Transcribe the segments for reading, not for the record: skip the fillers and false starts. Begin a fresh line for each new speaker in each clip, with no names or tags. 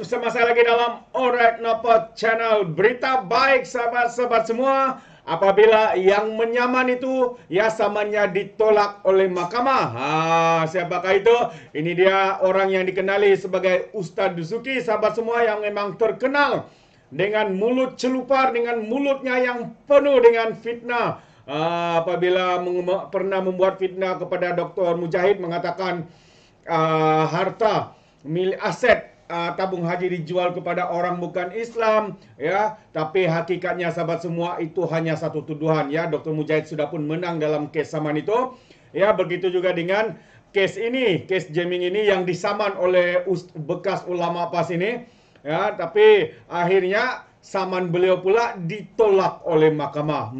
bersama saya lagi dalam Alright Nopo Channel. Berita baik sahabat-sahabat semua. Apabila yang menyaman itu ya samannya ditolak oleh mahkamah. Siapakah itu? Ini dia orang yang dikenali sebagai Ustadz Dusuki, sahabat semua, yang memang terkenal dengan mulut celupar, dengan mulutnya yang penuh dengan fitnah. Apabila pernah membuat fitnah kepada Dr. Mujahid, mengatakan harta milik aset tabung haji dijual kepada orang bukan Islam, ya, tapi hakikatnya sahabat semua itu hanya satu tuduhan, ya. Dr. Mujahid sudah pun menang dalam kes saman itu, ya. Begitu juga dengan kes ini, kes jamming ini yang disaman oleh bekas ulama PAS ini, ya, tapi akhirnya saman beliau pula ditolak oleh mahkamah.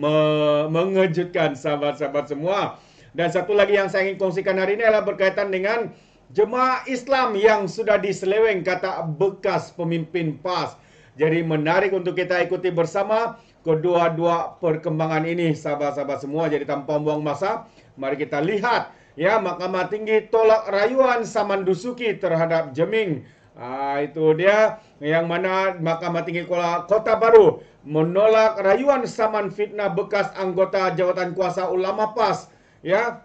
Mengejutkan sahabat-sahabat semua. Dan satu lagi yang saya ingin kongsikan hari ini adalah berkaitan dengan jemaah Islam yang sudah diseleweng kata bekas pemimpin PAS. Jadi menarik untuk kita ikuti bersama kedua-dua perkembangan ini, sahabat-sahabat semua. Jadi tanpa buang masa, mari kita lihat, ya. Mahkamah Tinggi tolak rayuan Saman Dusuki terhadap Jeming. Itu dia yang mana Mahkamah Tinggi Kota Baru menolak rayuan saman fitnah bekas anggota jawatan kuasa ulama PAS, ya,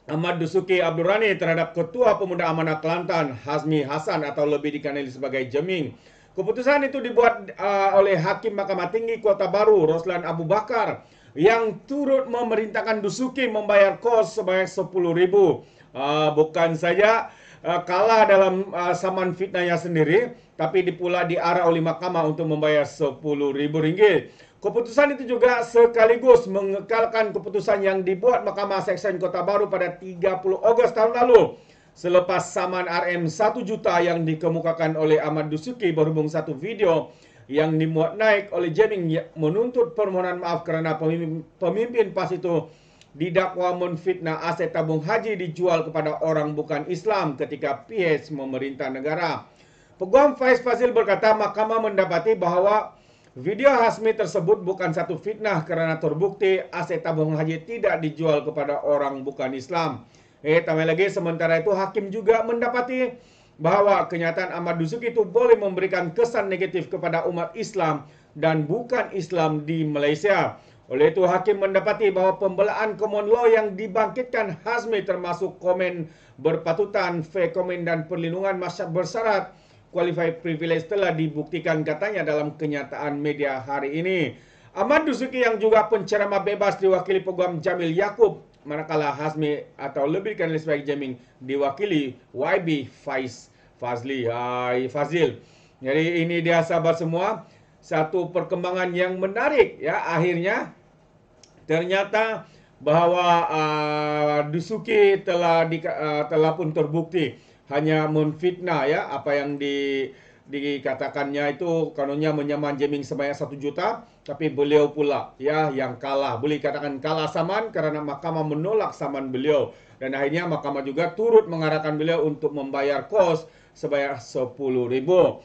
Ahmad Dusuki Abdurrani terhadap Ketua Pemuda Amanah Kelantan Hazmi Hasan atau lebih dikenali sebagai Jeming. Keputusan itu dibuat oleh Hakim Mahkamah Tinggi Kota Baru Roslan Abu Bakar yang turut memerintahkan Dusuki membayar kos sebanyak 10.000. Bukan saja kalah dalam saman fitnahnya sendiri, tapi pula diarah oleh mahkamah untuk membayar 10.000 ringgit. Keputusan itu juga sekaligus mengekalkan keputusan yang dibuat Mahkamah Seksyen Kota Baru pada 30 Ogos tahun lalu selepas saman RM 1 juta yang dikemukakan oleh Ahmad Dusuki berhubung satu video yang dimuat naik oleh Jeming menuntut permohonan maaf kerana pemimpin PAS itu didakwa menfitnah aset tabung haji dijual kepada orang bukan Islam ketika PH memerintah negara. Peguam Faiz Fazil berkata mahkamah mendapati bahawa video Hazmi tersebut bukan satu fitnah kerana terbukti aset tabung haji tidak dijual kepada orang bukan Islam. Tambah lagi, sementara itu hakim juga mendapati bahawa kenyataan Ahmad Dusuki itu boleh memberikan kesan negatif kepada umat Islam dan bukan Islam di Malaysia. Oleh itu hakim mendapati bahawa pembelaan common law yang dibangkitkan Hazmi termasuk komen berpatutan, fair comment dan perlindungan masyarakat bersyarat qualified privilege telah dibuktikan katanya dalam kenyataan media hari ini. Ahmad Dusuki yang juga penceramah bebas diwakili Peguam Jamil Yaakob, manakala Hazmi atau lebih dikenali sebagai Jeming diwakili YB Fazil. Jadi ini dia sahabat semua, satu perkembangan yang menarik, ya. Akhirnya ternyata bahawa Dusuki telah pun terbukti hanya menfitnah, ya, apa yang dikatakannya itu kononnya menyaman Jeming sebanyak 1 juta, tapi beliau pula, ya, yang kalah. Boleh katakan kalah saman kerana mahkamah menolak saman beliau dan akhirnya mahkamah juga turut mengarahkan beliau untuk membayar kos sebanyak 10.000.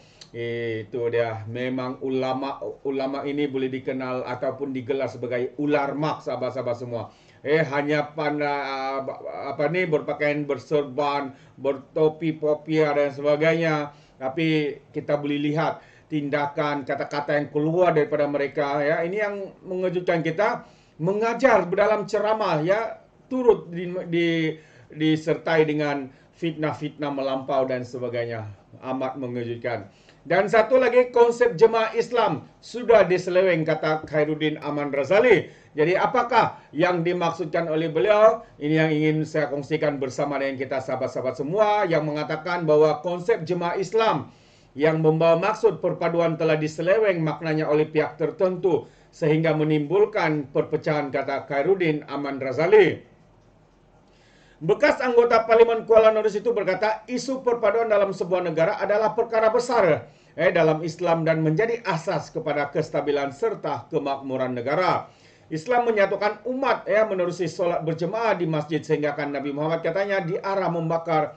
Itu dia, memang ulama ini boleh dikenal ataupun digelar sebagai ular mak, sahabat-sahabat semua. Hanya berpakaian berserban, bertopi popia dan sebagainya. Tapi kita boleh lihat tindakan, kata-kata yang keluar daripada mereka, ya. Ini yang mengejutkan kita. Mengajar dalam ceramah, ya, turut disertai dengan fitnah-fitnah melampau dan sebagainya. Amat mengejutkan. Dan satu lagi, konsep jemaah Islam sudah diseleweng, kata Khairuddin Aman Razali. Jadi apakah yang dimaksudkan oleh beliau? Ini yang ingin saya kongsikan bersama dengan kita sahabat-sahabat semua, yang mengatakan bahawa konsep jemaah Islam yang membawa maksud perpaduan telah diseleweng maknanya oleh pihak tertentu sehingga menimbulkan perpecahan, kata Khairuddin Aman Razali. Bekas anggota Parlimen Kuala Nordis itu berkata, isu perpaduan dalam sebuah negara adalah perkara besar dalam Islam dan menjadi asas kepada kestabilan serta kemakmuran negara. Islam menyatukan umat, menerusi solat berjemaah di masjid sehingga kan Nabi Muhammad katanya diarah membakar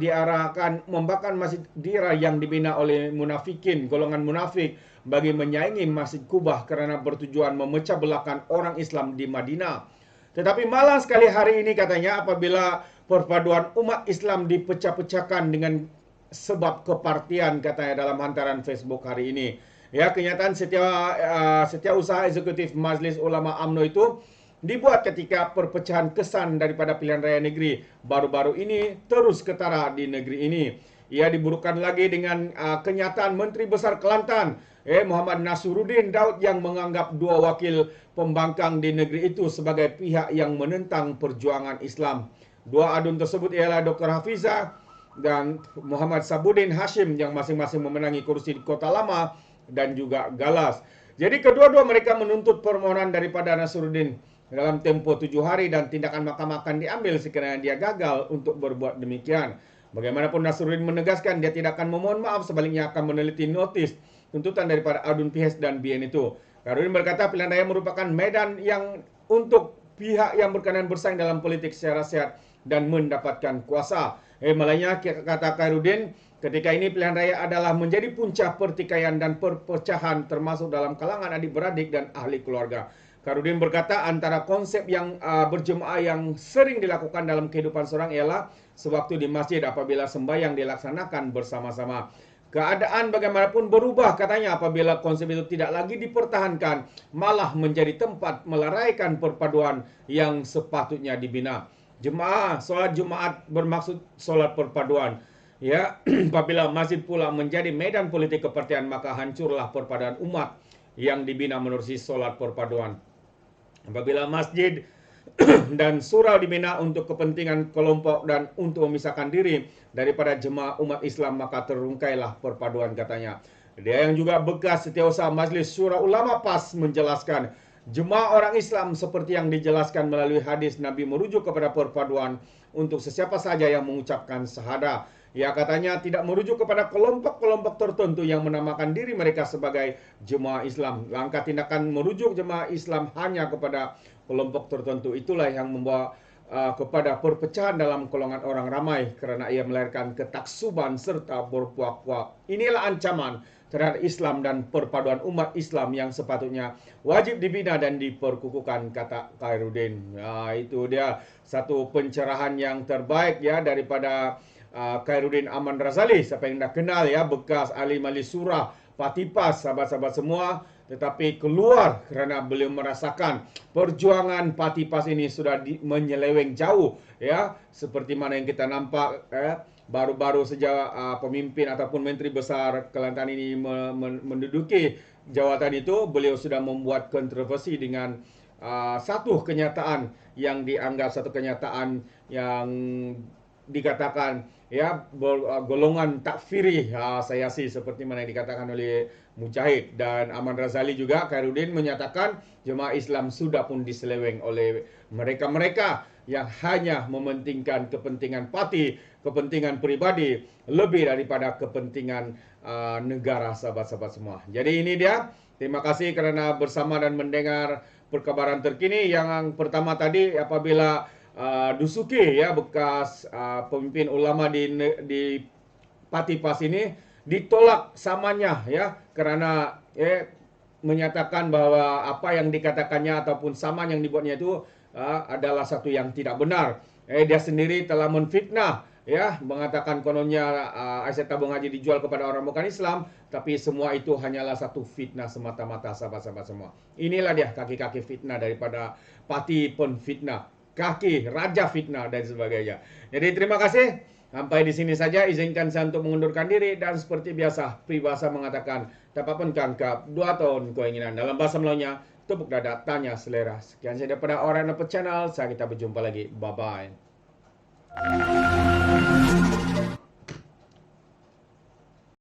diarahkan membakar masjid Dira yang dibina oleh munafikin, golongan munafik, bagi menyaingi Masjid Kubah kerana bertujuan memecah belahkan orang Islam di Madinah. Tetapi malang sekali hari ini katanya apabila perpaduan umat Islam dipecah-pecahkan dengan sebab kepartian, katanya dalam hantaran Facebook hari ini. Ya, kenyataan setiausaha eksekutif Majlis Ulama UMNO itu dibuat ketika perpecahan kesan daripada pilihan raya negeri baru-baru ini terus ketara di negeri ini. Ia diburukan lagi dengan kenyataan Menteri Besar Kelantan Muhammad Nasruddin Daud yang menganggap dua wakil pembangkang di negeri itu sebagai pihak yang menentang perjuangan Islam. Dua adun tersebut ialah Dr. Hafizah dan Muhammad Sabudin Hashim yang masing-masing memenangi kursi di Kota Lama dan juga Galas. Jadi kedua-dua mereka menuntut permohonan daripada Nasruddin dalam tempoh 7 hari dan tindakan mahkamah akan diambil sekiranya dia gagal untuk berbuat demikian. Bagaimanapun Nasruddin menegaskan dia tidak akan memohon maaf, sebaliknya akan meneliti notis tuntutan daripada adun PIHES dan BN itu. Nasruddin berkata pilihan raya merupakan medan yang untuk pihak yang berkenan bersaing dalam politik secara sehat dan mendapatkan kuasa. Malahnya kata Khairuddin, ketika ini pilihan raya adalah menjadi punca pertikaian dan perpecahan termasuk dalam kalangan adik-beradik dan ahli keluarga. Khairuddin berkata antara konsep yang berjemaah yang sering dilakukan dalam kehidupan seorang ialah sewaktu di masjid apabila sembahyang dilaksanakan bersama-sama. Keadaan bagaimanapun berubah katanya apabila konsep itu tidak lagi dipertahankan, malah menjadi tempat meleraikan perpaduan yang sepatutnya dibina. Jemaah, solat Jumaat bermaksud solat perpaduan. Ya, apabila masjid pula menjadi medan politik kepartian, maka hancurlah perpaduan umat yang dibina menerusi solat perpaduan. Apabila masjid dan surau dibina untuk kepentingan kelompok dan untuk memisahkan diri daripada jemaah umat Islam, maka terungkailah perpaduan, katanya. Dia yang juga bekas setiausaha Majlis Syura Ulama PAS menjelaskan, jemaah orang Islam seperti yang dijelaskan melalui hadis Nabi merujuk kepada perpaduan untuk sesiapa saja yang mengucapkan syahadah. Ya, katanya tidak merujuk kepada kelompok-kelompok tertentu yang menamakan diri mereka sebagai jemaah Islam. Langkah tindakan merujuk jemaah Islam hanya kepada kelompok tertentu itulah yang membawa kepada perpecahan dalam golongan orang ramai karena ia melahirkan ketaksuban serta berpuak-puak. Inilah ancaman terhadap Islam dan perpaduan umat Islam yang sepatutnya wajib dibina dan diperkukuhkan, kata Khairuddin. Nah, itu dia satu pencerahan yang terbaik ya daripada Khairuddin Aman Razali. Siapa yang dah kenal ya, bekas ahli Majlis Surah, Patipas, sahabat-sahabat semua, tetapi keluar kerana beliau merasakan perjuangan Patipas ini sudah menyeleweng jauh ya, seperti mana yang kita nampak baru-baru sejak pemimpin ataupun Menteri Besar Kelantan ini menduduki jawatan itu, beliau sudah membuat kontroversi dengan satu kenyataan yang dianggap satu kenyataan yang dikatakan ya golongan takfiri sayasi seperti mana yang dikatakan oleh Mujahid dan Aman Razali. Juga Khairuddin menyatakan jemaah Islam sudah pun diseleweng oleh mereka-mereka yang hanya mementingkan kepentingan parti, kepentingan pribadi lebih daripada kepentingan negara, sahabat-sahabat semua. Jadi ini dia. Terima kasih kerana bersama dan mendengar perkabaran terkini. Yang pertama tadi apabila Dusuki ya, bekas pemimpin ulama di Patipas ini ditolak samanya ya kerana menyatakan bahwa apa yang dikatakannya ataupun saman yang dibuatnya itu adalah satu yang tidak benar. Dia sendiri telah menfitnah ya, mengatakan kononnya aset tabung haji dijual kepada orang bukan Islam, tapi semua itu hanyalah satu fitnah semata-mata, sahabat-sahabat semua. Inilah dia kaki-kaki fitnah daripada parti penfitnah, kaki raja fitnah dan sebagainya. Jadi terima kasih. Sampai di sini saja, izinkan saya untuk mengundurkan diri dan seperti biasa peribahasa mengatakan dapat kangkap 2 tahun keinginan. Dalam bahasa Melayunya, tepuk dada, tanya selera. Sekian saja daripada Orang Dapat Channel. Saya kita berjumpa lagi. Bye bye.